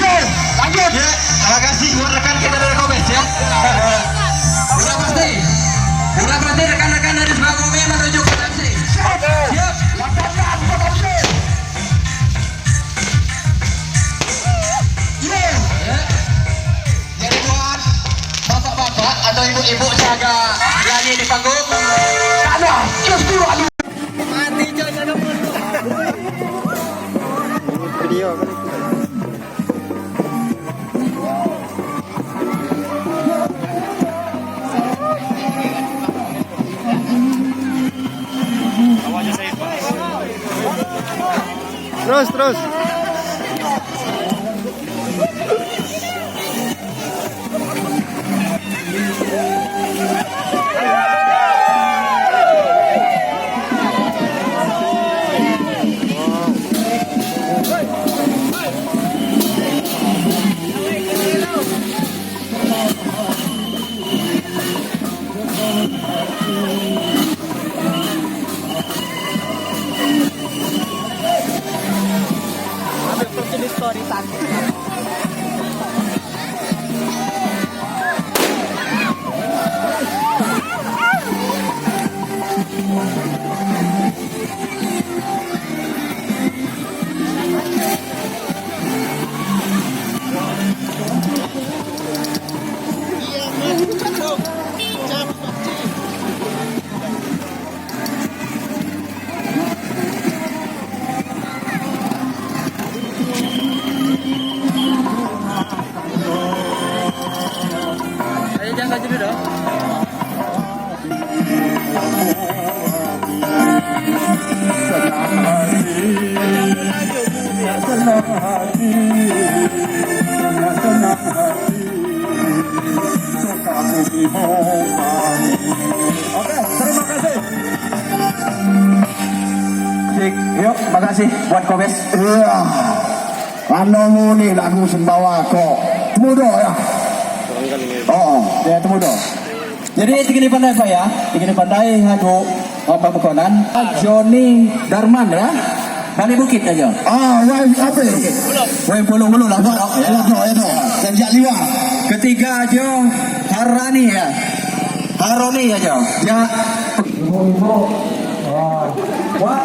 Oke, lanjut. Ya, terima kasih buat rekan kita dari Komes ya. Sudah pasti rekan-rekan dari Sukabumi menuju ke taksi. Siap. Lakukan potensi. Ya. Jadi buat bapak-bapak atau ibu-ibu jaga nyanyi di panggung. Sana, justru aduh. Video kan itu. Terus. Ayo jangan dulu dong. Oke, terima kasih. Yuk, makasih buat Komes. Iya, anu nih lagu sembawa kok muda ya. Oh, Ya, temu dong. Jadi tinggi pandai saya, tinggi pandai lagu apa bukonan? Joni Darman ya. Bali Bukit aja. wai apa? Woi bulu lah. Itu, sejak liwa. Ketiga aja Harani ya. Haroni aja. Ya. Wah,